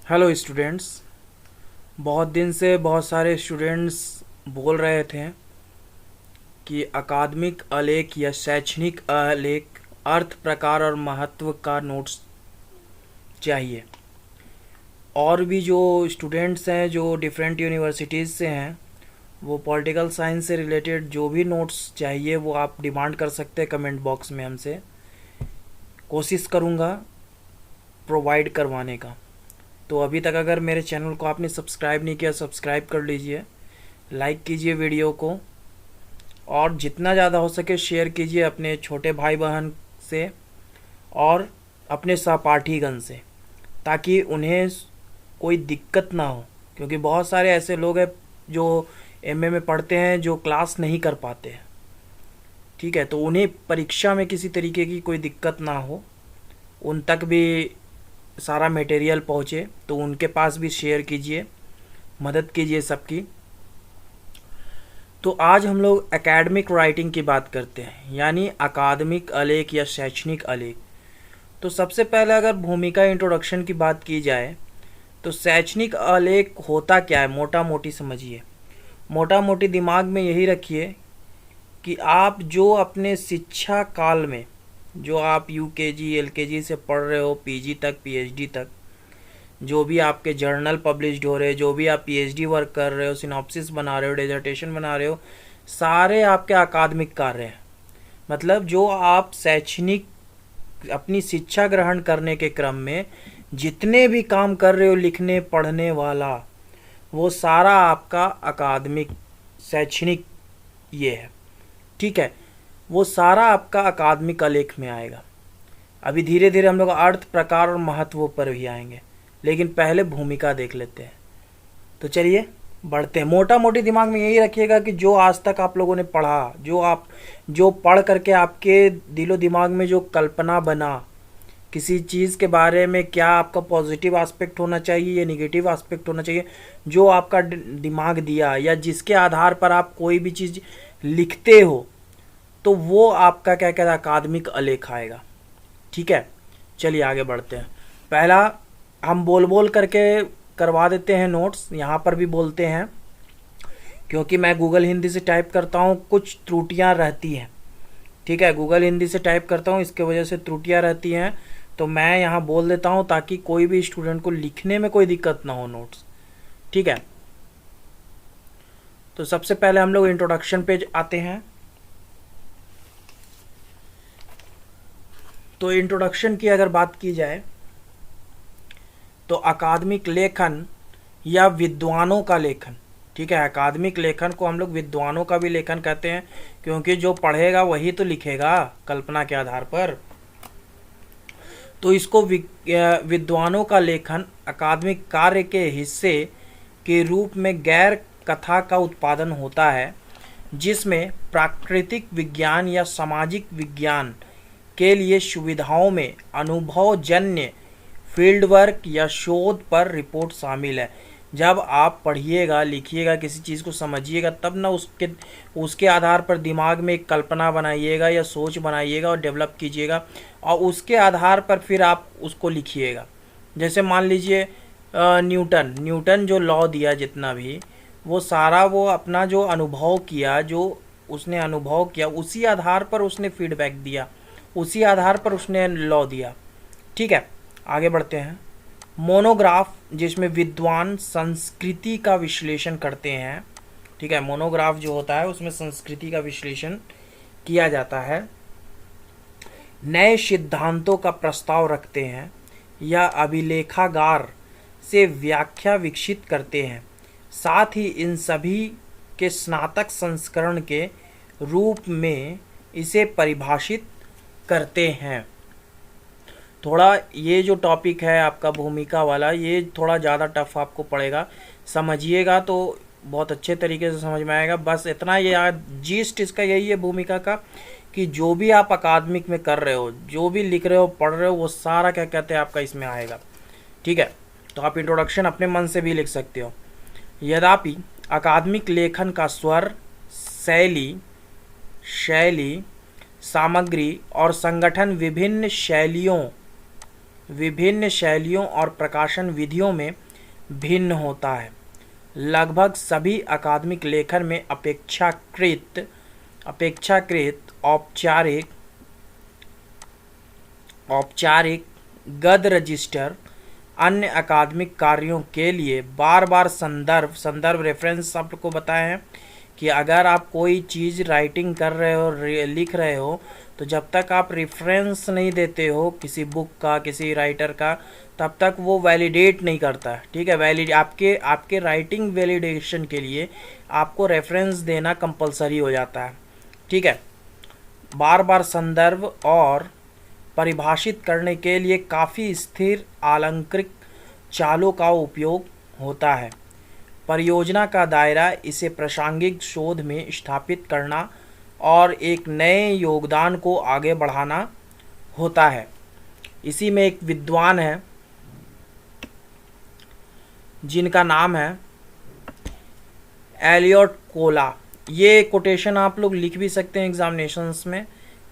Hello students. बहुत दिन से बहुत सारे स्टूडेंट्स बोल रहे थे कि अकादमिक आलेख या शैक्षणिक आलेख अर्थ, प्रकार और महत्व का नोट्स चाहिए। और भी जो स्टूडेंट्स हैं जो डिफरेंट यूनिवर्सिटीज़ से हैं, वो पॉलिटिकल साइंस से रिलेटेड जो भी नोट्स चाहिए वो आप डिमांड कर सकते हैं कमेंट बॉक्स में हमसे। कोशिश करूँगा प्रोवाइड करवाने का। तो अभी तक अगर मेरे चैनल को आपने सब्सक्राइब नहीं किया, सब्सक्राइब कर लीजिए, लाइक कीजिए वीडियो को, और जितना ज़्यादा हो सके शेयर कीजिए अपने छोटे भाई बहन से और अपने सहपाठीगण से, ताकि उन्हें कोई दिक्कत ना हो। क्योंकि बहुत सारे ऐसे लोग हैं जो एमए में पढ़ते हैं जो क्लास नहीं कर पाते हैं, ठीक है। तो उन्हें परीक्षा में किसी तरीके की कोई दिक्कत ना हो, उन तक भी सारा मटेरियल पहुँचे, तो उनके पास भी शेयर कीजिए, मदद कीजिए सबकी। तो आज हम लोग एकेडमिक राइटिंग की बात करते हैं, यानी अकादमिक आलेख या शैक्षणिक आलेख। तो सबसे पहले अगर भूमिका इंट्रोडक्शन की बात की जाए तो शैक्षणिक आलेख होता क्या है, मोटा मोटी समझिए। मोटा मोटी दिमाग में यही रखिए कि आप जो अपने शिक्षा काल में, जो आप यूकेजी एलकेजी से पढ़ रहे हो पीजी तक, पीएचडी तक, जो भी आपके जर्नल पब्लिश्ड हो रहे हैं, जो भी आप पीएचडी वर्क कर रहे हो, सिनॉप्सिस बना रहे हो, डिसर्टेशन बना रहे हो, सारे आपके अकादमिक कार्य हैं। मतलब जो आप शैक्षणिक अपनी शिक्षा ग्रहण करने के क्रम में जितने भी काम कर रहे हो, लिखने पढ़ने वाला, वो सारा आपका अकादमिक शैक्षणिक ये है, ठीक है। वो सारा आपका अकादमिक आलेख में आएगा। अभी धीरे धीरे हम लोग अर्थ, प्रकार और महत्व पर भी आएंगे, लेकिन पहले भूमिका देख लेते हैं। तो चलिए बढ़ते हैं। मोटा मोटी दिमाग में यही रखिएगा कि जो आज तक आप लोगों ने पढ़ा, जो पढ़ करके आपके दिलो दिमाग में जो कल्पना बना किसी चीज़ के बारे में, क्या आपका पॉजिटिव एस्पेक्ट होना चाहिए या निगेटिव एस्पेक्ट होना चाहिए, जो आपका दिमाग दिया या जिसके आधार पर आप कोई भी चीज़ लिखते हो, तो वो आपका क्या कहता है, अकादमिक आलेख आएगा, ठीक है। चलिए आगे बढ़ते हैं। पहला हम बोल बोल करके करवा देते हैं नोट्स, यहाँ पर भी बोलते हैं क्योंकि मैं गूगल हिंदी से टाइप करता हूँ, कुछ त्रुटियाँ रहती हैं, ठीक है। गूगल हिंदी से टाइप करता हूँ, इसके वजह से त्रुटियाँ रहती हैं, तो मैं यहाँ बोल देता हूँ ताकि कोई भी स्टूडेंट को लिखने में कोई दिक्कत ना हो नोट्स, ठीक है। तो सबसे पहले हम लोग इंट्रोडक्शन पेज आते हैं। तो इंट्रोडक्शन की अगर बात की जाए तो अकादमिक लेखन या विद्वानों का लेखन, ठीक है। अकादमिक लेखन को हम लोग विद्वानों का भी लेखन कहते हैं, क्योंकि जो पढ़ेगा वही तो लिखेगा कल्पना के आधार पर। तो इसको विद्वानों का लेखन अकादमिक कार्य के हिस्से के रूप में गैर कथा का उत्पादन होता है, जिसमें प्राकृतिक विज्ञान या सामाजिक विज्ञान के लिए सुविधाओं में अनुभवजन्य फील्ड वर्क या शोध पर रिपोर्ट शामिल है। जब आप पढ़िएगा, लिखिएगा, किसी चीज़ को समझिएगा, तब ना उसके आधार पर दिमाग में एक कल्पना बनाइएगा या सोच बनाइएगा और डेवलप कीजिएगा, और उसके आधार पर फिर आप उसको लिखिएगा। जैसे मान लीजिए न्यूटन जो लॉ दिया, जितना भी वो सारा वो अपना जो अनुभव किया, जो उसने अनुभव किया, उसी आधार पर उसने फीडबैक दिया, उसी आधार पर उसने लॉ दिया, ठीक है। आगे बढ़ते हैं। मोनोग्राफ, जिसमें विद्वान संस्कृति का विश्लेषण करते हैं, ठीक है। मोनोग्राफ जो होता है उसमें संस्कृति का विश्लेषण किया जाता है, नए सिद्धांतों का प्रस्ताव रखते हैं या अभिलेखागार से व्याख्या विकसित करते हैं। साथ ही इन सभी के स्नातक संस्करण के रूप में इसे परिभाषित करते हैं। थोड़ा ये जो टॉपिक है आपका भूमिका वाला, ये थोड़ा ज़्यादा टफ आपको पड़ेगा, समझिएगा तो बहुत अच्छे तरीके से समझ में आएगा। बस इतना ये जीस्ट इसका यही है भूमिका का, कि जो भी आप अकादमिक में कर रहे हो, जो भी लिख रहे हो, पढ़ रहे हो, वो सारा क्या कहते हैं आपका इसमें आएगा। ठीक है, तो आप इंट्रोडक्शन अपने मन से भी लिख सकते हो। यद्यपि अकादमिक लेखन का स्वर, शैली, सामग्री और संगठन विभिन्न शैलियों और प्रकाशन विधियों में भिन्न होता है। लगभग सभी अकादमिक लेखन में अपेक्षाकृत औपचारिक गद्य रजिस्टर अन्य अकादमिक कार्यों के लिए बार बार संदर्भ रेफरेंस आपको बताए हैं कि अगर आप कोई चीज़ राइटिंग कर रहे हो, लिख रहे हो, तो जब तक आप रेफरेंस नहीं देते हो किसी बुक का, किसी राइटर का, तब तक वो वैलिडेट नहीं करता। ठीक है, आपके राइटिंग वैलिडेशन के लिए आपको रेफरेंस देना कंपलसरी हो जाता है। ठीक है, बार बार संदर्भ और परिभाषित करने के लिए काफ़ी स्थिर अलंकृत चालों का उपयोग होता है। परियोजना का दायरा इसे प्रासंगिक शोध में स्थापित करना और एक नए योगदान को आगे बढ़ाना होता है। इसी में एक विद्वान है जिनका नाम है एलियट कोला। ये कोटेशन आप लोग लिख भी सकते हैं एग्जामिनेशंस में,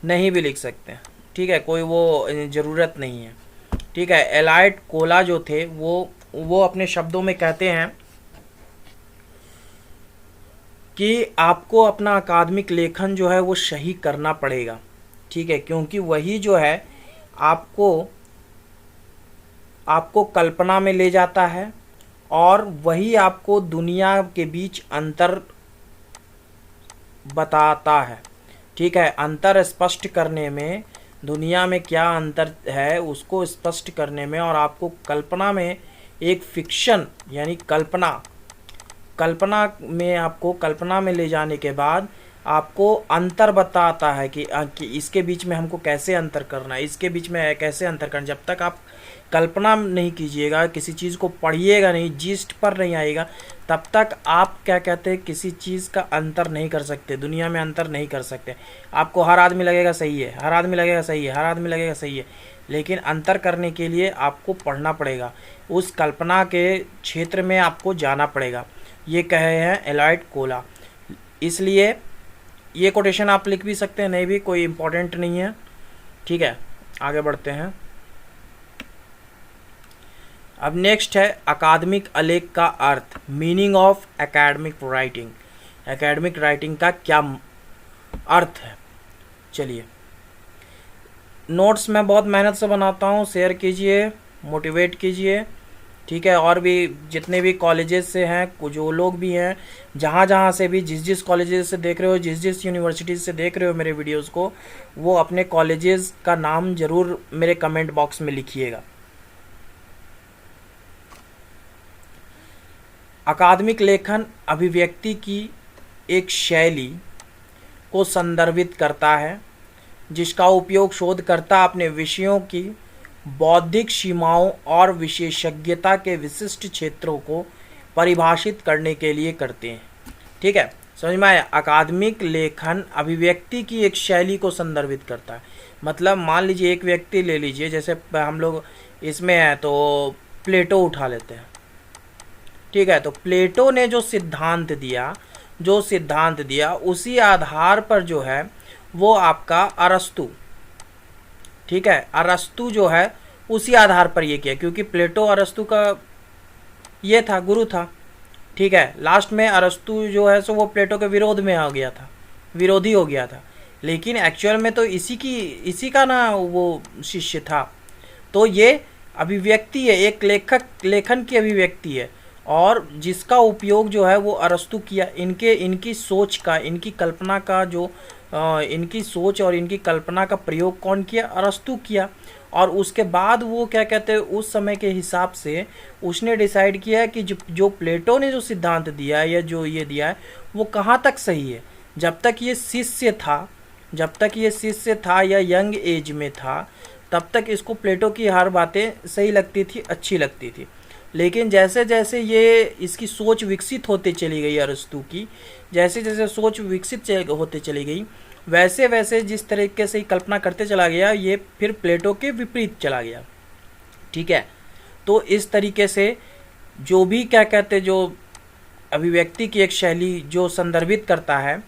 नहीं भी लिख सकते हैं। ठीक है, कोई वो ज़रूरत नहीं है। ठीक है, एलियट कोला जो थे वो अपने शब्दों में कहते हैं कि आपको अपना अकादमिक लेखन जो है वो सही करना पड़ेगा। ठीक है, क्योंकि वही जो है आपको कल्पना में ले जाता है और वही आपको दुनिया के बीच अंतर बताता है। ठीक है, अंतर स्पष्ट करने में, दुनिया में क्या अंतर है उसको स्पष्ट करने में, और आपको कल्पना में एक फिक्शन यानी कल्पना में आपको कल्पना में ले जाने के बाद आपको अंतर बताता है कि इसके बीच में हमको कैसे अंतर करना है, इसके बीच में कैसे अंतर करना। जब तक आप कल्पना नहीं कीजिएगा, किसी चीज़ को पढ़िएगा नहीं, जिस्ट पर नहीं आएगा, तब तक आप क्या कहते हैं किसी चीज़ का अंतर नहीं कर सकते, दुनिया में अंतर नहीं कर सकते। आपको हर आदमी लगेगा सही है, हर आदमी लगेगा सही है, हर आदमी लगेगा सही है, लेकिन अंतर करने के लिए आपको पढ़ना पड़ेगा, उस कल्पना के क्षेत्र में आपको जाना पड़ेगा। ये कहे हैं एलियट कोला। इसलिए ये कोटेशन आप लिख भी सकते हैं, नहीं भी, कोई इम्पोर्टेंट नहीं है। ठीक है, आगे बढ़ते हैं। अब नेक्स्ट है अकादमिक आलेख का अर्थ, meaning of academic writing. Academic writing का क्या अर्थ है, चलिए। नोट्स मैं बहुत मेहनत से बनाता हूँ, शेयर कीजिए, मोटिवेट कीजिए। ठीक है, और भी जितने भी कॉलेजेस से हैं, जो लोग भी हैं, जहाँ से भी, जिस कॉलेजेस से देख रहे हो, जिस यूनिवर्सिटीज़ से देख रहे हो मेरे वीडियोस को, वो अपने कॉलेजेस का नाम ज़रूर मेरे कमेंट बॉक्स में लिखिएगा। अकादमिक लेखन अभिव्यक्ति की एक शैली को संदर्भित करता है जिसका उपयोग शोधकर्ता अपने विषयों की बौद्धिक सीमाओं और विशेषज्ञता के विशिष्ट क्षेत्रों को परिभाषित करने के लिए करते हैं। ठीक है, समझ में आया। अकादमिक लेखन अभिव्यक्ति की एक शैली को संदर्भित करता है। मतलब मान लीजिए एक व्यक्ति ले लीजिए, जैसे हम लोग इसमें हैं तो प्लेटो उठा लेते हैं। ठीक है, तो प्लेटो ने जो सिद्धांत दिया उसी आधार पर जो है वो आपका अरस्तु, ठीक है, अरस्तु जो है उसी आधार पर ये किया, क्योंकि प्लेटो अरस्तु का ये था, गुरु था। ठीक है, लास्ट में अरस्तु जो है सो वो प्लेटो के विरोध में आ गया था, विरोधी हो गया था, लेकिन एक्चुअल में तो इसी का ना वो शिष्य था। तो ये अभिव्यक्ति है, एक लेखन की अभिव्यक्ति है, और जिसका उपयोग जो है वो अरस्तु किया। इनकी सोच का, इनकी कल्पना का जो इनकी सोच और इनकी कल्पना का प्रयोग कौन किया? अरस्तु किया। और उसके बाद वो क्या कहते हैं, उस समय के हिसाब से उसने डिसाइड किया कि जो प्लेटो ने जो सिद्धांत दिया है या जो ये दिया है वो कहाँ तक सही है। जब तक ये शिष्य था या यंग एज में था, तब तक इसको प्लेटो की हर बातें सही लगती थी, अच्छी लगती थी। लेकिन जैसे जैसे ये इसकी सोच विकसित होते चली गई, अरस्तु की जैसे जैसे सोच विकसित होते चली गई, वैसे वैसे जिस तरीके से कल्पना करते चला गया, ये फिर प्लेटो के विपरीत चला गया। ठीक है, तो इस तरीके से जो भी क्या कहते, जो अभिव्यक्ति की एक शैली जो संदर्भित करता है,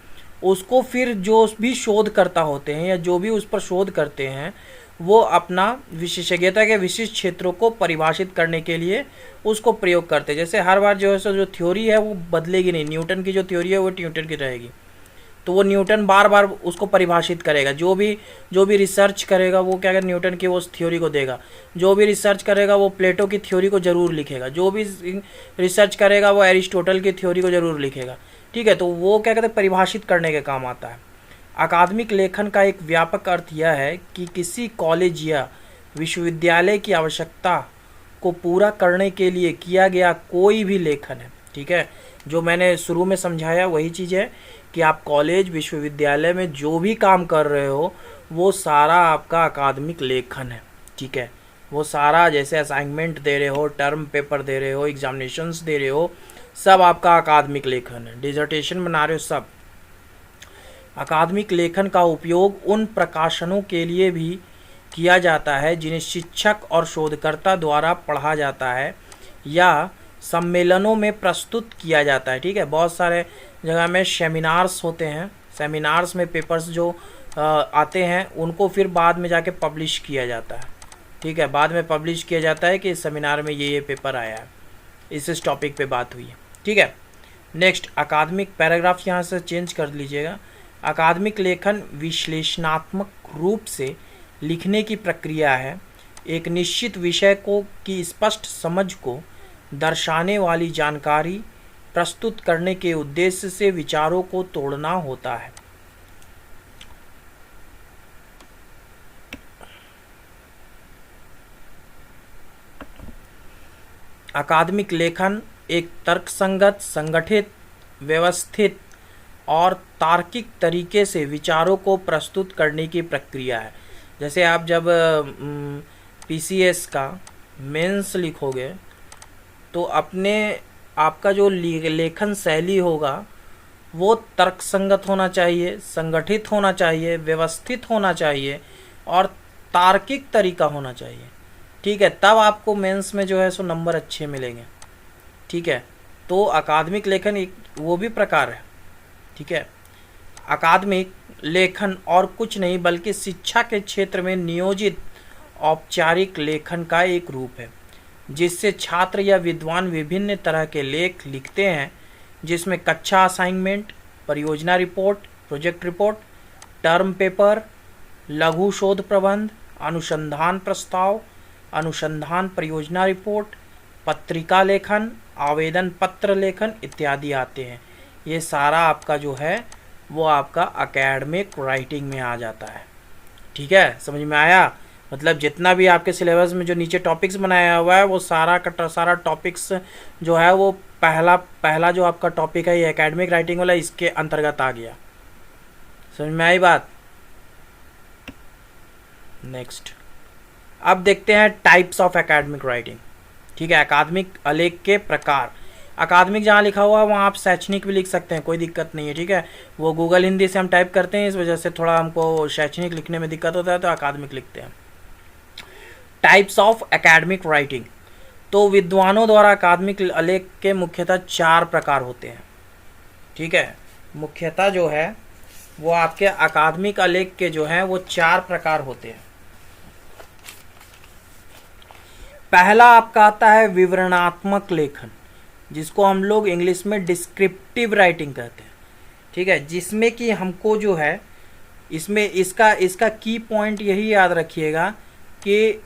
उसको फिर जो भी शोधकर्ता होते हैं या जो भी उस पर शोध करते हैं, वो अपना विशेषज्ञता के विशिष्ट क्षेत्रों को परिभाषित करने के लिए उसको प्रयोग करते हैं। जैसे हर बार जो है सो जो थ्योरी है वो बदलेगी नहीं, न्यूटन की जो थ्योरी है वो न्यूटन की रहेगी, तो वो न्यूटन बार बार उसको परिभाषित करेगा। जो भी रिसर्च करेगा वो क्या करेगा, न्यूटन की वो उस थ्योरी को देगा। जो भी रिसर्च करेगा वो प्लेटो की थ्योरी को ज़रूर लिखेगा। जो भी रिसर्च करेगा वो एरिस्टोटल की थ्योरी को ज़रूर लिखेगा। ठीक है, तो वो क्या कहते हैं, परिभाषित करने के काम आता है। अकादमिक लेखन का एक व्यापक अर्थ यह है कि किसी कॉलेज या विश्वविद्यालय की आवश्यकता को पूरा करने के लिए किया गया कोई भी लेखन है। ठीक है, जो मैंने शुरू में समझाया वही चीज़ है कि आप कॉलेज विश्वविद्यालय में जो भी काम कर रहे हो वो सारा आपका अकादमिक लेखन है। ठीक है, वो सारा, जैसे असाइनमेंट दे रहे हो, टर्म पेपर दे रहे हो, एग्जामिनेशंस दे रहे हो, सब आपका अकादमिक लेखन है। डिसर्टेशन बना रहे हो, सब। अकादमिक लेखन का उपयोग उन प्रकाशनों के लिए भी किया जाता है जिन्हें शिक्षक और शोधकर्ता द्वारा पढ़ा जाता है या सम्मेलनों में प्रस्तुत किया जाता है। ठीक है, बहुत सारे जगह में सेमिनार्स होते हैं, सेमिनार्स में पेपर्स जो आते हैं उनको फिर बाद में जाके पब्लिश किया जाता है। ठीक है, बाद में पब्लिश किया जाता है कि इस सेमिनार में ये पेपर आया है, इस टॉपिक पे बात हुई है। ठीक है, नेक्स्ट अकादमिक पैराग्राफ यहाँ से चेंज कर लीजिएगा। अकादमिक लेखन विश्लेषणात्मक रूप से लिखने की प्रक्रिया है। एक निश्चित विषय को की स्पष्ट समझ को दर्शाने वाली जानकारी प्रस्तुत करने के उद्देश्य से विचारों को तोड़ना होता है। अकादमिक लेखन एक तर्कसंगत, संगठित, व्यवस्थित और तार्किक तरीके से विचारों को प्रस्तुत करने की प्रक्रिया है। जैसे आप जब पीसीएस का मेंस लिखोगे तो आपका जो लेखन शैली होगा वो तर्कसंगत होना चाहिए, संगठित होना चाहिए, व्यवस्थित होना चाहिए और तार्किक तरीका होना चाहिए। ठीक है, तब आपको मेंस में जो है सो नंबर अच्छे मिलेंगे। ठीक है, तो अकादमिक लेखन एक वो भी प्रकार है। ठीक है, अकादमिक लेखन और कुछ नहीं बल्कि शिक्षा के क्षेत्र में नियोजित औपचारिक लेखन का एक रूप है, जिससे छात्र या विद्वान विभिन्न तरह के लेख लिखते हैं, जिसमें कक्षा असाइनमेंट, परियोजना report, project report, term paper, लघु शोध प्रबंध, अनुसंधान प्रस्ताव, अनुसंधान परियोजना रिपोर्ट, पत्रिका लेखन, आवेदन पत्र लेखन इत्यादि आते हैं। ये सारा आपका जो है वो आपका एकेडमिक राइटिंग में आ जाता है। ठीक है, समझ में आया? मतलब जितना भी आपके सिलेबस में जो नीचे टॉपिक्स बनाया हुआ है वो सारा का सारा टॉपिक्स जो है वो पहला जो आपका टॉपिक है ये एकेडमिक राइटिंग वाला, इसके अंतर्गत आ गया। समझ में आई बात? नेक्स्ट अब देखते हैं टाइप्स ऑफ एकेडमिक राइटिंग। ठीक है, अकादमिक आलेख के प्रकार। अकादमिक जहाँ लिखा हुआ है वहाँ आप शैक्षणिक भी लिख सकते हैं, कोई दिक्कत नहीं है। ठीक है, वो गूगल हिंदी से हम टाइप करते हैं, इस वजह से थोड़ा हमको शैक्षणिक लिखने में दिक्कत होता है तो अकादमिक लिखते हैं। Types of academic writing. तो विद्वानों द्वारा अकादमिक आलेख के मुख्यतः 4 प्रकार होते हैं। ठीक है, मुख्यतः जो है वो आपके अकादमिक आलेख के जो हैं वो 4 प्रकार होते हैं। पहला आपका आता है विवरणात्मक लेखन, जिसको हम लोग इंग्लिश में डिस्क्रिप्टिव राइटिंग कहते हैं। ठीक है, जिसमें कि हमको जो है इसमें इसका की पॉइंट यही याद रखिएगा कि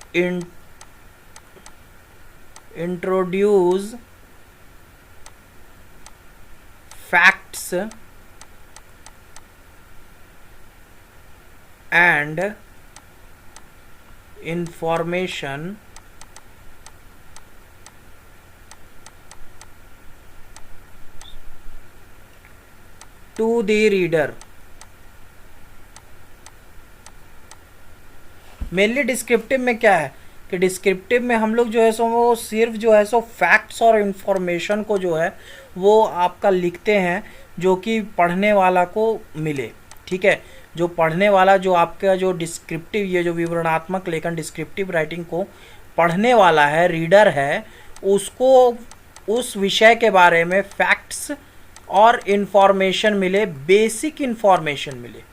introduce facts and information to the reader. Mainly descriptive में क्या है कि डिस्क्रिप्टिव में हम लोग जो है सो वो सिर्फ जो है सो फैक्ट्स और इन्फॉर्मेशन को जो है वो आपका लिखते हैं जो कि पढ़ने वाला को मिले। ठीक है, जो पढ़ने वाला, जो आपका जो डिस्क्रिप्टिव, ये जो विवरणात्मक लेखन डिस्क्रिप्टिव राइटिंग को पढ़ने वाला है, रीडर है, उसको उस विषय के बारे में फैक्ट्स और इन्फॉर्मेशन मिले, बेसिक इन्फॉर्मेशन मिले,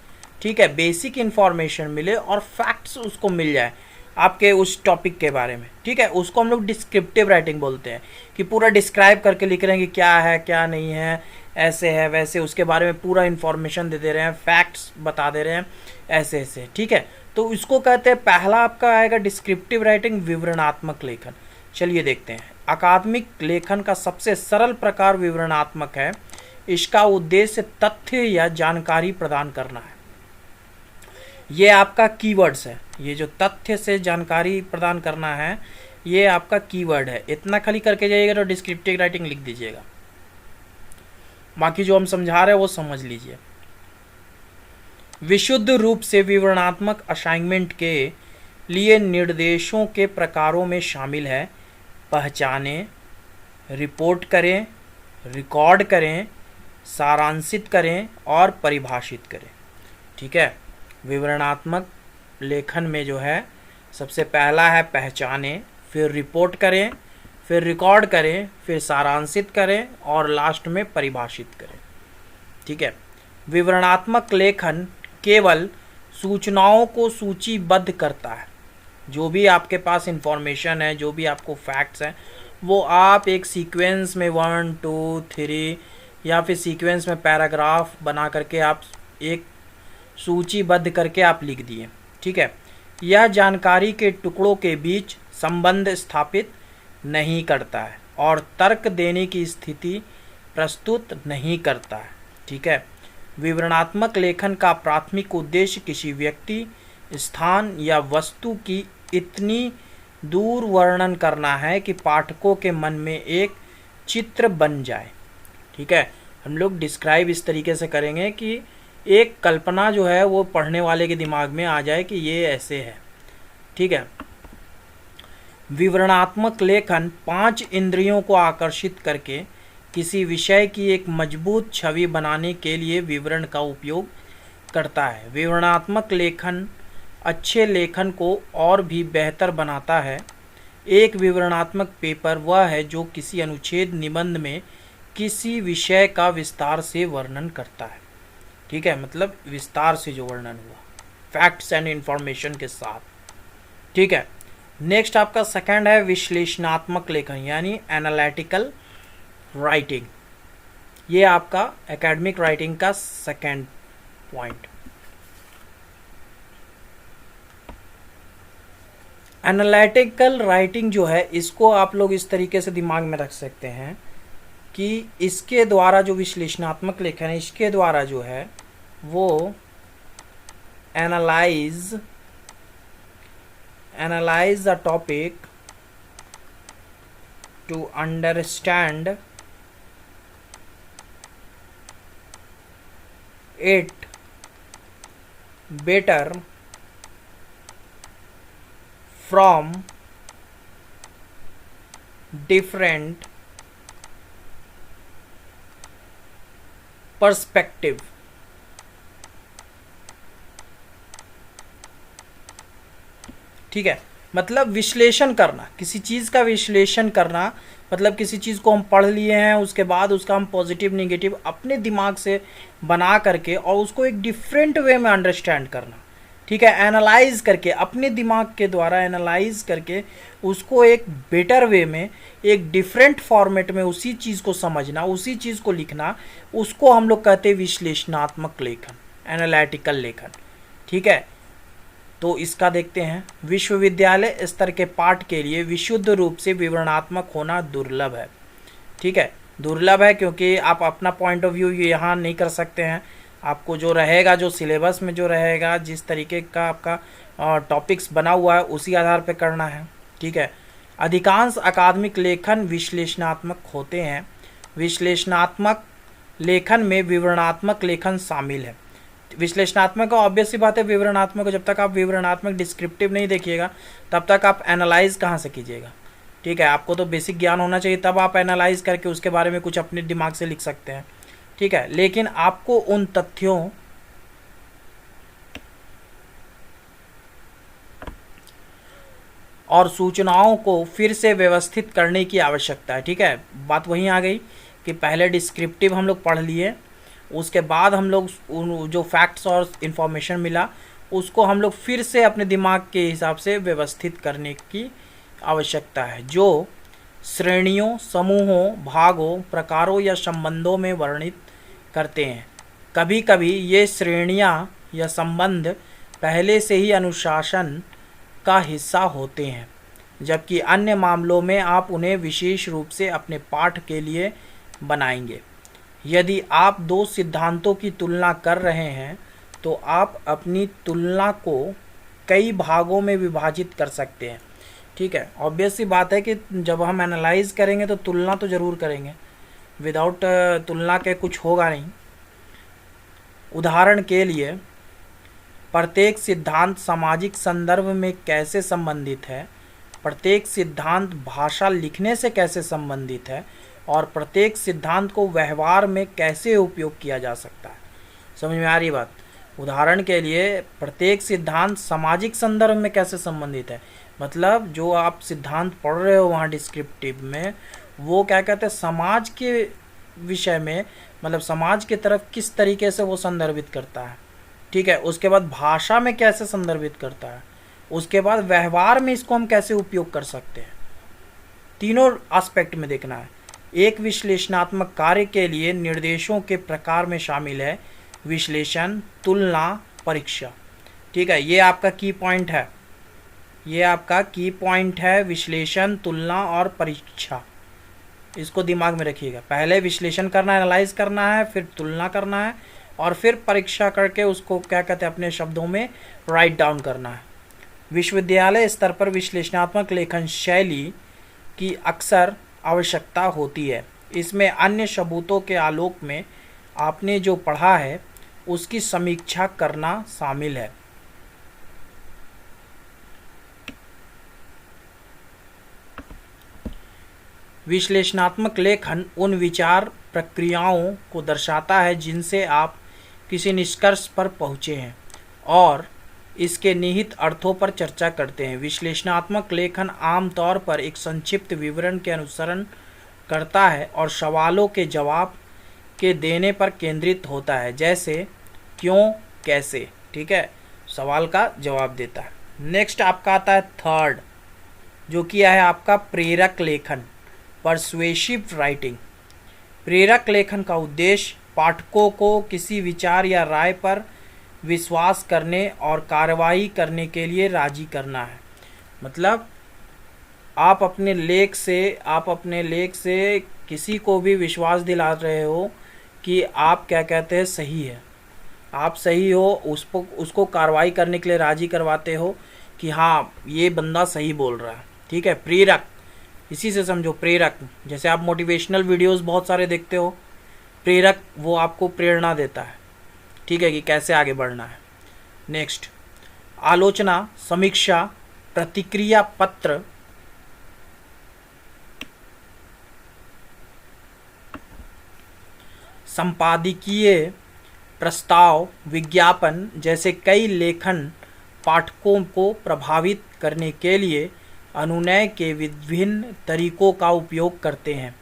ठीक है, बेसिक इन्फॉर्मेशन मिले और फैक्ट्स उसको मिल जाए आपके उस टॉपिक के बारे में, ठीक है। उसको हम लोग डिस्क्रिप्टिव राइटिंग बोलते हैं, कि पूरा डिस्क्राइब करके लिख रहे हैं कि क्या है क्या नहीं है, ऐसे है वैसे, उसके बारे में पूरा इन्फॉर्मेशन दे रहे हैं, फैक्ट्स बता दे रहे हैं, ऐसे ऐसे, ठीक है। तो इसको कहते हैं, पहला आपका आएगा डिस्क्रिप्टिव राइटिंग, विवरणात्मक लेखन। चलिए देखते हैं। अकादमिक लेखन का सबसे सरल प्रकार विवरणात्मक है। इसका उद्देश्य तथ्य या जानकारी प्रदान करना है। ये आपका कीवर्ड्स है, ये जो तथ्य से जानकारी प्रदान करना है, ये आपका कीवर्ड है। इतना खाली करके जाइएगा तो डिस्क्रिप्टिव राइटिंग लिख दीजिएगा, बाकी जो हम समझा रहे हैं वो समझ लीजिए। विशुद्ध रूप से विवरणात्मक असाइनमेंट के लिए निर्देशों के प्रकारों में शामिल है: पहचानें, रिपोर्ट करें, रिकॉर्ड करें, सारांशित करें और परिभाषित करें, ठीक है। विवरणात्मक लेखन में जो है सबसे पहला है पहचानें, फिर रिपोर्ट करें, फिर रिकॉर्ड करें, फिर सारांशित करें और लास्ट में परिभाषित करें, ठीक है। विवरणात्मक लेखन केवल सूचनाओं को सूचीबद्ध करता है। जो भी आपके पास इंफॉर्मेशन है, जो भी आपको फैक्ट्स हैं, वो आप एक सीक्वेंस में 1 2 3 या फिर सीक्वेंस में पैराग्राफ बना करके आप एक सूचीबद्ध करके आप लिख दिए, ठीक है। यह जानकारी के टुकड़ों के बीच संबंध स्थापित नहीं करता है और तर्क देने की स्थिति प्रस्तुत नहीं करता है, ठीक है। विवरणात्मक लेखन का प्राथमिक उद्देश्य किसी व्यक्ति, स्थान या वस्तु की इतनी दूर वर्णन करना है कि पाठकों के मन में एक चित्र बन जाए, ठीक है। हम लोग डिस्क्राइब इस तरीके से करेंगे कि एक कल्पना जो है वो पढ़ने वाले के दिमाग में आ जाए कि ये ऐसे है, ठीक है। विवरणात्मक लेखन 5 इंद्रियों को आकर्षित करके किसी विषय की एक मजबूत छवि बनाने के लिए विवरण का उपयोग करता है। विवरणात्मक लेखन अच्छे लेखन को और भी बेहतर बनाता है। एक विवरणात्मक पेपर वह है जो किसी अनुच्छेद निबंध में किसी विषय का विस्तार से वर्णन करता है, ठीक है, मतलब विस्तार से जो वर्णन हुआ, फैक्ट्स एंड इंफॉर्मेशन के साथ, ठीक है। नेक्स्ट आपका सेकंड है विश्लेषणात्मक लेखन, यानी एनालिटिकल राइटिंग। ये आपका एकेडमिक राइटिंग का सेकंड पॉइंट। एनालिटिकल राइटिंग जो है, इसको आप लोग इस तरीके से दिमाग में रख सकते हैं कि इसके द्वारा जो विश्लेषणात्मक लेखन है, इसके द्वारा जो है वो analyse the topic to understand it better from different perspective, ठीक है। मतलब विश्लेषण करना, किसी चीज़ का विश्लेषण करना, मतलब किसी चीज़ को हम पढ़ लिए हैं, उसके बाद उसका हम पॉजिटिव नेगेटिव अपने दिमाग से बना करके और उसको एक डिफरेंट वे में अंडरस्टैंड करना, ठीक है। एनालाइज करके, अपने दिमाग के द्वारा एनालाइज करके उसको एक बेटर वे में, एक डिफरेंट फॉर्मेट में उसी चीज़ को समझना, उसी चीज़ को लिखना, उसको हम लोग कहते हैं विश्लेषणात्मक लेखन, एनालिटिकल लेखन, ठीक है। तो इसका देखते हैं। विश्वविद्यालय स्तर के पाठ के लिए विशुद्ध रूप से विवरणात्मक होना दुर्लभ है, ठीक है। दुर्लभ है क्योंकि आप अपना पॉइंट ऑफ व्यू यहाँ नहीं कर सकते हैं। आपको जो रहेगा, जो सिलेबस में जो रहेगा, जिस तरीके का आपका टॉपिक्स बना हुआ है, उसी आधार पे करना है, ठीक है। अधिकांश अकादमिक लेखन विश्लेषणात्मक होते हैं। विश्लेषणात्मक लेखन में विवरणात्मक लेखन शामिल है। विश्लेषणात्मक का ऑब्वियस सी बात है, विवरणात्मक, जब तक आप विवरणात्मक डिस्क्रिप्टिव नहीं देखिएगा तब तक आप एनालाइज कहाँ से कीजिएगा, ठीक है। आपको तो बेसिक ज्ञान होना चाहिए, तब आप एनालाइज करके उसके बारे में कुछ अपने दिमाग से लिख सकते हैं, ठीक है। लेकिन आपको उन तथ्यों और सूचनाओं को फिर से व्यवस्थित करने की आवश्यकता है। ठीक है, बात वहीं आ गई कि पहले डिस्क्रिप्टिव हम लोग पढ़ लिए, उसके बाद हम लोग जो फैक्ट्स और इन्फॉर्मेशन मिला उसको हम लोग फिर से अपने दिमाग के हिसाब से व्यवस्थित करने की आवश्यकता है, जो श्रेणियों, समूहों, भागों, प्रकारों या संबंधों में वर्णित करते हैं। कभी कभी ये श्रेणियाँ या संबंध पहले से ही अनुशासन का हिस्सा होते हैं, जबकि अन्य मामलों में आप उन्हें विशेष रूप से अपने पाठ के लिए बनाएंगे। यदि आप दो सिद्धांतों की तुलना कर रहे हैं तो आप अपनी तुलना को कई भागों में विभाजित कर सकते हैं। ठीक है, ऑब्वियस सी बात है कि जब हम एनालाइज करेंगे तो तुलना तो ज़रूर करेंगे, विदाउट तुलना के कुछ होगा नहीं। उदाहरण के लिए, प्रत्येक सिद्धांत सामाजिक संदर्भ में कैसे संबंधित है, प्रत्येक सिद्धांत भाषा लिखने से कैसे संबंधित है, और प्रत्येक सिद्धांत को व्यवहार में कैसे उपयोग किया जा सकता है। समझ में आ रही बात? उदाहरण के लिए, प्रत्येक सिद्धांत सामाजिक संदर्भ में कैसे संबंधित है, मतलब जो आप सिद्धांत पढ़ रहे हो वहाँ डिस्क्रिप्टिव में, वो क्या कहते हैं, समाज के विषय में, मतलब समाज की तरफ किस तरीके से वो संदर्भित करता है। ठीक है, उसके बाद भाषा में कैसे संदर्भित करता है, उसके बाद व्यवहार में इसको हम कैसे उपयोग कर सकते हैं। तीनों एस्पेक्ट में देखना है। एक विश्लेषणात्मक कार्य के लिए निर्देशों के प्रकार में शामिल है विश्लेषण, तुलना, परीक्षा। ठीक है, ये आपका की पॉइंट है, ये आपका की पॉइंट है, विश्लेषण, तुलना और परीक्षा। इसको दिमाग में रखिएगा। पहले विश्लेषण करना है, एनालाइज करना है, फिर तुलना करना है, और फिर परीक्षा करके उसको क्या कहते हैं अपने शब्दों में राइट डाउन करना है। विश्वविद्यालय स्तर पर विश्लेषणात्मक लेखन शैली की अक्सर आवश्यकता होती है। इसमें अन्य सबूतों के आलोक में आपने जो पढ़ा है उसकी समीक्षा करना शामिल है। विश्लेषणात्मक लेखन उन विचार प्रक्रियाओं को दर्शाता है जिनसे आप किसी निष्कर्ष पर पहुँचे हैं और इसके निहित अर्थों पर चर्चा करते हैं। विश्लेषणात्मक लेखन आमतौर पर एक संक्षिप्त विवरण के अनुसरण करता है और सवालों के जवाब के देने पर केंद्रित होता है, जैसे क्यों, कैसे। ठीक है, सवाल का जवाब देता है। नेक्स्ट आपका आता है थर्ड, जो किया है आपका प्रेरक लेखन, परसुएसिव राइटिंग। प्रेरक लेखन का उद्देश्य पाठकों को किसी विचार या राय पर विश्वास करने और कार्रवाई करने के लिए राजी करना है। मतलब आप अपने लेख से किसी को भी विश्वास दिला रहे हो कि आप क्या कहते हैं सही है, आप सही हो, उसको कार्रवाई करने के लिए राजी करवाते हो कि हाँ ये बंदा सही बोल रहा है। ठीक है, प्रेरक, इसी से समझो प्रेरक। जैसे आप मोटिवेशनल वीडियोस बहुत सारे देखते हो, प्रेरक वो आपको प्रेरणा देता है, ठीक है, कि कैसे आगे बढ़ना है। नेक्स्ट, आलोचना, समीक्षा, प्रतिक्रिया पत्र, संपादकीय प्रस्ताव, विज्ञापन जैसे कई लेखन पाठकों को प्रभावित करने के लिए अनुनय के विभिन्न तरीकों का उपयोग करते हैं।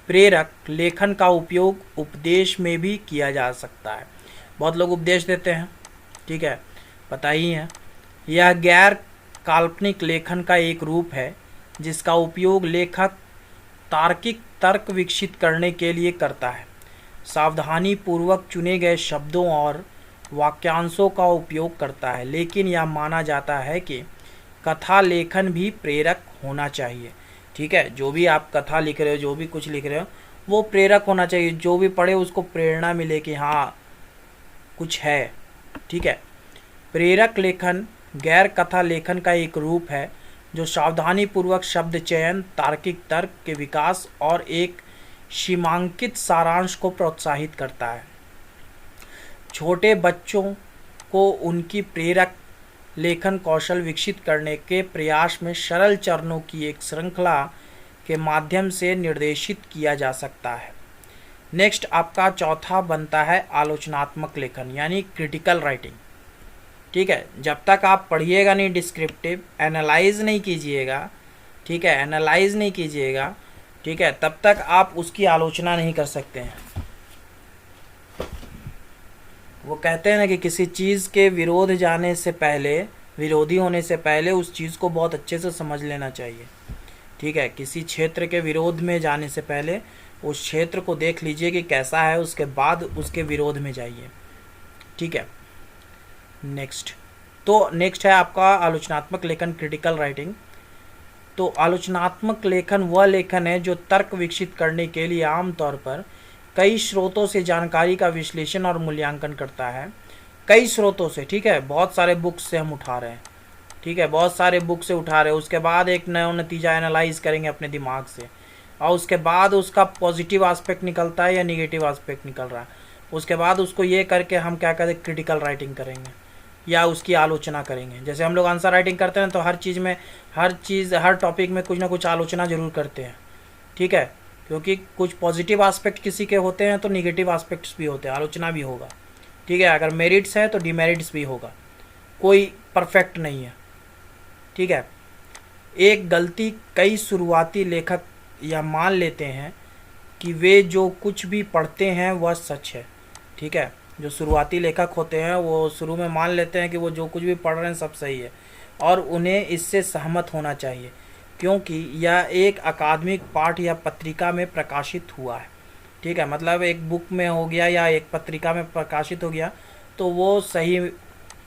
प्रेरक लेखन का उपयोग उपदेश में भी किया जा सकता है। बहुत लोग उपदेश देते हैं, ठीक है, पता ही है। यह गैर काल्पनिक लेखन का एक रूप है जिसका उपयोग लेखक तार्किक तर्क विकसित करने के लिए करता है। सावधानी पूर्वक चुने गए शब्दों और वाक्यांशों का उपयोग करता है, लेकिन यह माना जाता है कि कथा लेखन भी प्रेरक होना चाहिए। ठीक है, जो भी आप कथा लिख रहे हो, जो भी कुछ लिख रहे हो, वो प्रेरक होना चाहिए। जो भी पढ़े उसको प्रेरणा मिले कि हाँ कुछ है। ठीक है, प्रेरक लेखन गैर कथा लेखन का एक रूप है जो सावधानी पूर्वक शब्द चयन, तार्किक तर्क के विकास और एक सीमांकित सारांश को प्रोत्साहित करता है। छोटे बच्चों को उनकी प्रेरक लेखन कौशल विकसित करने के प्रयास में सरल चरणों की एक श्रृंखला के माध्यम से निर्देशित किया जा सकता है। नेक्स्ट आपका चौथा बनता है आलोचनात्मक लेखन, यानी क्रिटिकल राइटिंग। ठीक है, जब तक आप पढ़िएगा नहीं डिस्क्रिप्टिव, एनालाइज नहीं कीजिएगा, ठीक है, एनालाइज नहीं कीजिएगा, ठीक है, तब तक आप उसकी आलोचना नहीं कर सकते हैं। वो कहते हैं ना कि किसी चीज़ के विरोध जाने से पहले, विरोधी होने से पहले उस चीज़ को बहुत अच्छे से समझ लेना चाहिए। ठीक है, किसी क्षेत्र के विरोध में जाने से पहले उस क्षेत्र को देख लीजिए कि कैसा है, उसके बाद उसके विरोध में जाइए। ठीक है, नेक्स्ट है आपका आलोचनात्मक लेखन, क्रिटिकल राइटिंग। तो आलोचनात्मक लेखन वह लेखन है जो तर्क विकसित करने के लिए आमतौर पर कई स्रोतों से जानकारी का विश्लेषण और मूल्यांकन करता है। कई स्रोतों से, ठीक है, बहुत सारे बुक्स से हम उठा रहे हैं, ठीक है, बहुत सारे बुक से उठा रहे हैं, उसके बाद एक नया नतीजा एनालाइज करेंगे अपने दिमाग से, और उसके बाद उसका पॉजिटिव एस्पेक्ट निकलता है या निगेटिव एस्पेक्ट निकल रहा है, उसके बाद उसको ये करके हम क्या कहते हैं, क्रिटिकल राइटिंग करेंगे या उसकी आलोचना करेंगे। जैसे हम लोग आंसर राइटिंग करते हैं तो हर टॉपिक में कुछ ना कुछ आलोचना जरूर करते हैं। ठीक है, क्योंकि कुछ पॉजिटिव एस्पेक्ट किसी के होते हैं तो निगेटिव एस्पेक्ट्स भी होते हैं, आलोचना भी होगा। ठीक है, अगर मेरिट्स है तो डिमेरिट्स भी होगा, कोई परफेक्ट नहीं है। ठीक है, एक गलती कई शुरुआती लेखक यह मान लेते हैं कि वे जो कुछ भी पढ़ते हैं वह सच है। ठीक है, जो शुरुआती लेखक होते हैं वो शुरू में मान लेते हैं कि वो जो कुछ भी पढ़ रहे हैं सब सही है, और उन्हें इससे सहमत होना चाहिए क्योंकि यह एक अकादमिक पाठ या पत्रिका में प्रकाशित हुआ है। ठीक है, मतलब एक बुक में हो गया या एक पत्रिका में प्रकाशित हो गया तो वो सही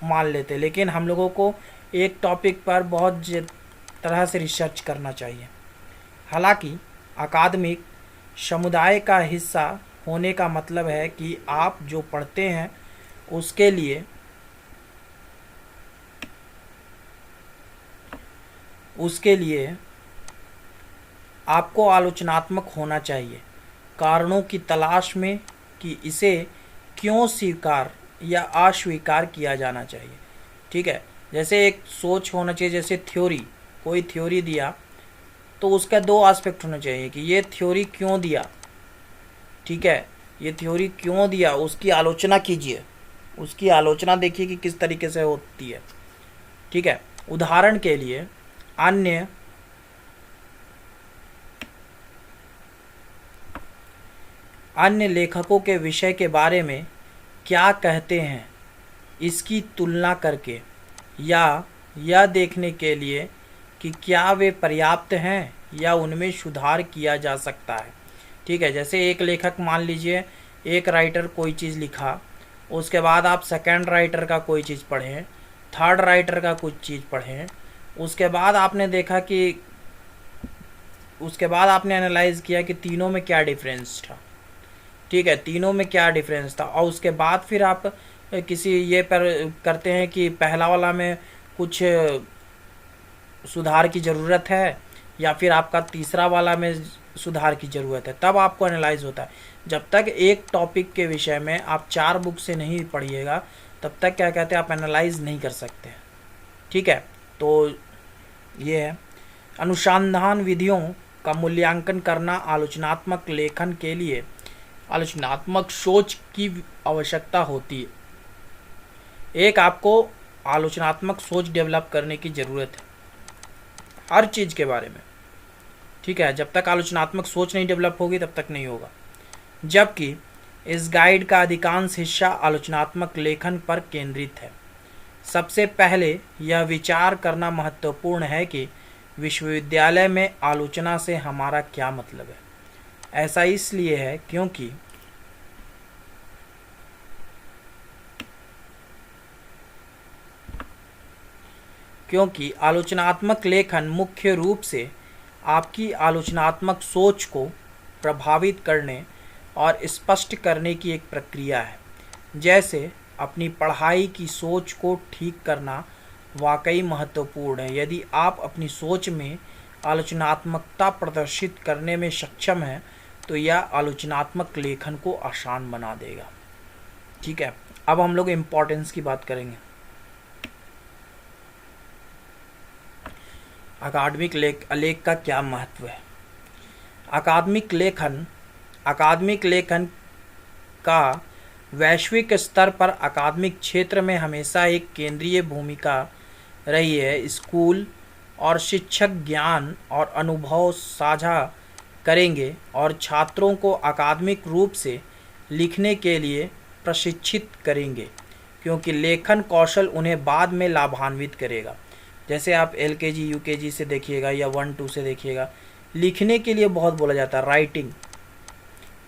मान लेते। लेकिन हम लोगों को एक टॉपिक पर बहुत तरह से रिसर्च करना चाहिए। हालांकि अकादमिक समुदाय का हिस्सा होने का मतलब है कि आप जो पढ़ते हैं उसके लिए आपको आलोचनात्मक होना चाहिए, कारणों की तलाश में कि इसे क्यों स्वीकार या अस्वीकार किया जाना चाहिए। ठीक है, जैसे एक सोच होना चाहिए, जैसे कोई थ्योरी दिया तो उसका दो एस्पेक्ट होना चाहिए कि ये थ्योरी क्यों दिया। ठीक है, ये थ्योरी क्यों दिया, उसकी आलोचना कीजिए, उसकी आलोचना देखिए कि किस तरीके से होती है। ठीक है, उदाहरण के लिए अन्य लेखकों के विषय के बारे में क्या कहते हैं इसकी तुलना करके, या यह देखने के लिए कि क्या वे पर्याप्त हैं या उनमें सुधार किया जा सकता है। ठीक है, जैसे एक लेखक, मान लीजिए एक राइटर कोई चीज़ लिखा, उसके बाद आप सेकंड राइटर का कोई चीज़ पढ़ें, थर्ड राइटर का कुछ चीज़ पढ़ें, उसके बाद आपने देखा कि उसके बाद आपने एनालाइज किया कि तीनों में क्या डिफरेंस था। ठीक है, तीनों में क्या डिफरेंस था, और उसके बाद फिर आप किसी ये पर करते हैं कि पहला वाला में कुछ सुधार की ज़रूरत है या फिर आपका तीसरा वाला में सुधार की ज़रूरत है, तब आपको एनालाइज होता है। जब तक एक टॉपिक के विषय में आप 4 बुक से नहीं पढ़िएगा तब तक क्या कहते हैं, आप एनालाइज नहीं कर सकते। ठीक है, तो ये है, अनुसंधान विधियों का मूल्यांकन करना। आलोचनात्मक लेखन के लिए आलोचनात्मक सोच की आवश्यकता होती है। एक आपको आलोचनात्मक सोच डेवलप करने की ज़रूरत है हर चीज़ के बारे में। ठीक है, जब तक आलोचनात्मक सोच नहीं डेवलप होगी तब तक नहीं होगा। जबकि इस गाइड का अधिकांश हिस्सा आलोचनात्मक लेखन पर केंद्रित है। सबसे पहले यह विचार करना महत्वपूर्ण है कि विश्वविद्यालय में आलोचना से हमारा क्या मतलब है। ऐसा इसलिए है क्योंकि आलोचनात्मक लेखन मुख्य रूप से आपकी आलोचनात्मक सोच को प्रभावित करने और स्पष्ट करने की एक प्रक्रिया है। जैसे अपनी पढ़ाई की सोच को ठीक करना वाकई महत्वपूर्ण है। यदि आप अपनी सोच में आलोचनात्मकता प्रदर्शित करने में सक्षम हैं तो यह आलोचनात्मक लेखन को आसान बना देगा। ठीक है, अब हम लोग इम्पोर्टेंस की बात करेंगे। अकादमिक लेख का क्या महत्व है। अकादमिक लेखन का वैश्विक स्तर पर अकादमिक क्षेत्र में हमेशा एक केंद्रीय भूमिका रही है। स्कूल और शिक्षक ज्ञान और अनुभव साझा करेंगे और छात्रों को अकादमिक रूप से लिखने के लिए प्रशिक्षित करेंगे, क्योंकि लेखन कौशल उन्हें बाद में लाभान्वित करेगा। जैसे आप एलकेजी यूकेजी से देखिएगा या 1-2 से देखिएगा, लिखने के लिए बहुत बोला जाता है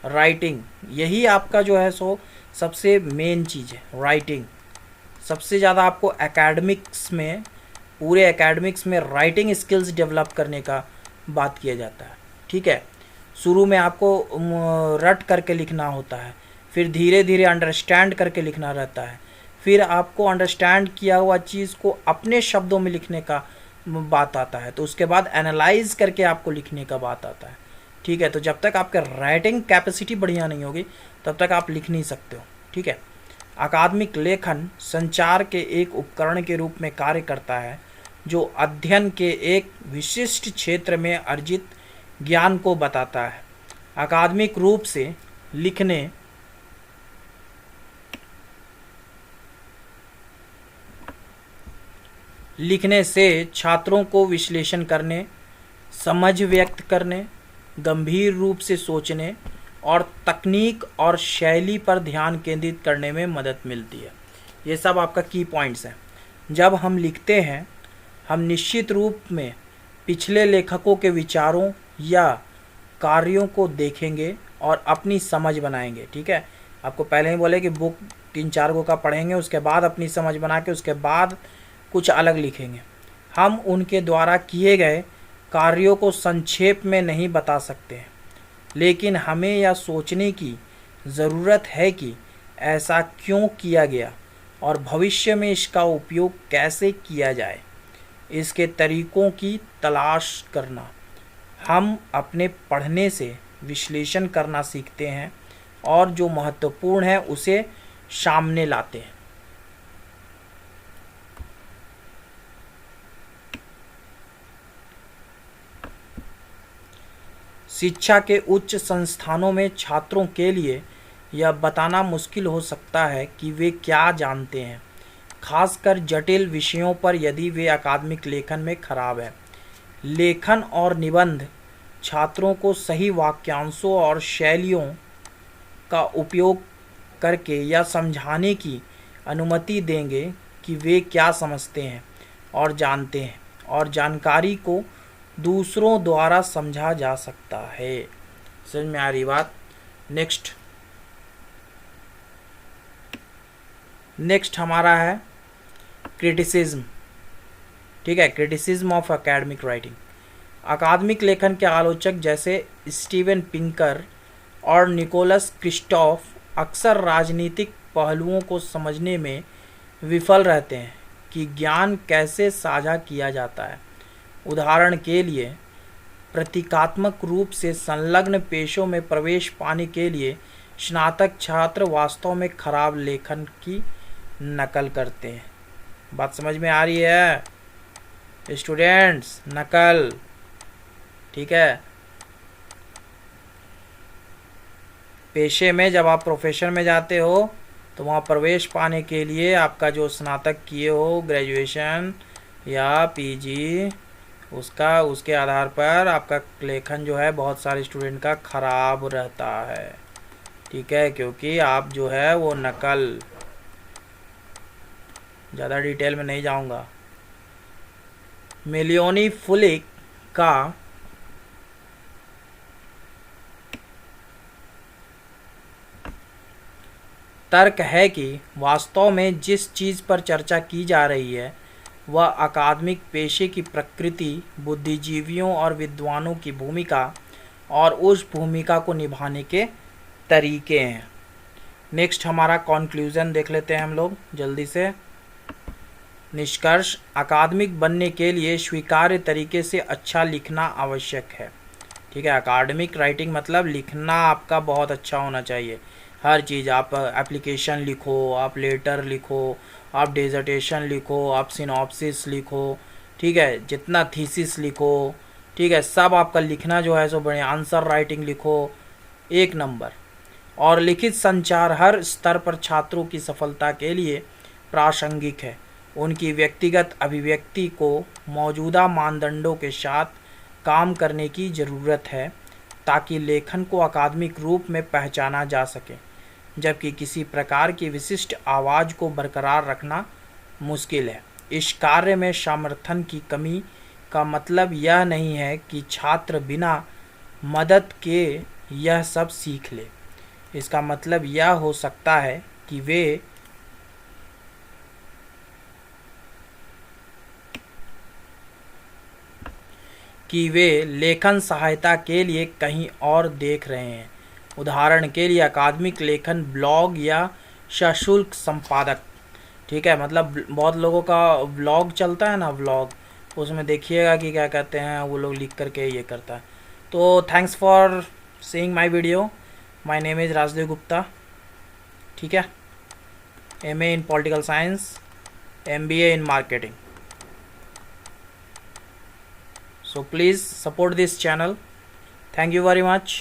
राइटिंग यही आपका जो है सो सबसे मेन चीज़ है। राइटिंग सबसे ज़्यादा आपको एकेडमिक्स में, पूरे एकेडमिक्स में राइटिंग स्किल्स डेवलप करने का बात किया जाता है। ठीक है, शुरू में आपको रट करके लिखना होता है, फिर धीरे धीरे अंडरस्टैंड करके लिखना रहता है, फिर आपको अंडरस्टैंड किया हुआ चीज़ को अपने शब्दों में लिखने का बात आता है, तो उसके बाद एनालाइज करके आपको लिखने का बात आता है। ठीक है, तो जब तक आपका राइटिंग कैपेसिटी बढ़िया नहीं होगी तब तक आप लिख नहीं सकते हो। ठीक है, अकादमिक लेखन संचार के एक उपकरण के रूप में कार्य करता है, जो अध्ययन के एक विशिष्ट क्षेत्र में अर्जित ज्ञान को बताता है। अकादमिक रूप से लिखने से छात्रों को विश्लेषण करने, समझ व्यक्त करने, गंभीर रूप से सोचने और तकनीक और शैली पर ध्यान केंद्रित करने में मदद मिलती है। ये सब आपका की पॉइंट्स हैं। जब हम लिखते हैं, हम निश्चित रूप में पिछले लेखकों के विचारों या कार्यों को देखेंगे और अपनी समझ बनाएंगे। ठीक है, आपको पहले ही बोले कि बुक 3-4 गो का पढ़ेंगे, उसके बाद अपनी समझ बना के उसके बाद कुछ अलग लिखेंगे। हम उनके द्वारा किए गए कार्यों को संक्षेप में नहीं बता सकते हैं, लेकिन हमें यह सोचने की ज़रूरत है कि ऐसा क्यों किया गया और भविष्य में इसका उपयोग कैसे किया जाए। इसके तरीकों की तलाश करना। हम अपने पढ़ने से विश्लेषण करना सीखते हैं और जो महत्वपूर्ण है उसे सामने लाते हैं। शिक्षा के उच्च संस्थानों में छात्रों के लिए यह बताना मुश्किल हो सकता है कि वे क्या जानते हैं, खासकर जटिल विषयों पर यदि वे अकादमिक लेखन में खराब है। लेखन और निबंध छात्रों को सही वाक्यांशों और शैलियों का उपयोग करके यह समझाने की अनुमति देंगे कि वे क्या समझते हैं और जानते हैं, और जानकारी को दूसरों द्वारा समझा जा सकता है। समझ में आ रही बात? नेक्स्ट हमारा है क्रिटिसिज्म। ठीक है, क्रिटिसिज्म ऑफ एकेडमिक राइटिंग। अकादमिक लेखन के आलोचक जैसे स्टीवन पिंकर और निकोलस क्रिस्टोफ अक्सर राजनीतिक पहलुओं को समझने में विफल रहते हैं कि ज्ञान कैसे साझा किया जाता है। उदाहरण के लिए, प्रतीकात्मक रूप से संलग्न पेशों में प्रवेश पाने के लिए स्नातक छात्र वास्तव में खराब लेखन की नकल करते हैं। बात समझ में आ रही है स्टूडेंट्स? नकल। ठीक है, पेशे में जब आप प्रोफेशन में जाते हो तो वहाँ प्रवेश पाने के लिए आपका जो स्नातक किए हो, ग्रेजुएशन या पीजी, उसके आधार पर आपका लेखन जो है बहुत सारे स्टूडेंट का खराब रहता है। ठीक है, क्योंकि आप जो है वो नकल, ज़्यादा डिटेल में नहीं जाऊंगा। मिलियोनी फुलिक का तर्क है कि वास्तव में जिस चीज़ पर चर्चा की जा रही है वह अकादमिक पेशे की प्रकृति, बुद्धिजीवियों और विद्वानों की भूमिका और उस भूमिका को निभाने के तरीके हैं। नेक्स्ट हमारा कॉन्क्लूज़न देख लेते हैं हम लोग जल्दी से। निष्कर्ष: अकादमिक बनने के लिए स्वीकार्य तरीके से अच्छा लिखना आवश्यक है। ठीक है, अकादमिक राइटिंग मतलब लिखना आपका बहुत अच्छा होना चाहिए। हर चीज़, आप एप्लीकेशन लिखो, आप लेटर लिखो, आप डिसर्टेशन लिखो, आप सिनॉप्सिस लिखो, ठीक है, जितना थीसिस लिखो, ठीक है, सब आपका लिखना जो है सो बढ़िया। आंसर राइटिंग लिखो, 1 नंबर। और लिखित संचार हर स्तर पर छात्रों की सफलता के लिए प्रासंगिक है। उनकी व्यक्तिगत अभिव्यक्ति को मौजूदा मानदंडों के साथ काम करने की ज़रूरत है ताकि लेखन को अकादमिक रूप में पहचाना जा सके, जबकि किसी प्रकार की विशिष्ट आवाज़ को बरकरार रखना मुश्किल है। इस कार्य में समर्थन की कमी का मतलब यह नहीं है कि छात्र बिना मदद के यह सब सीख ले। इसका मतलब यह हो सकता है कि वे लेखन सहायता के लिए कहीं और देख रहे हैं। उदाहरण के लिए अकादमिक लेखन ब्लॉग या सशुल्क संपादक। ठीक है, मतलब बहुत लोगों का व्लॉग चलता है ना, व्लॉग, उसमें देखिएगा कि क्या कहते हैं वो लोग लिख करके ये करता है। तो thanks for seeing my video. My name is Rajdev Gupta. ठीक है, MA in political science, MBA in marketing. So please support this channel. Thank you very much.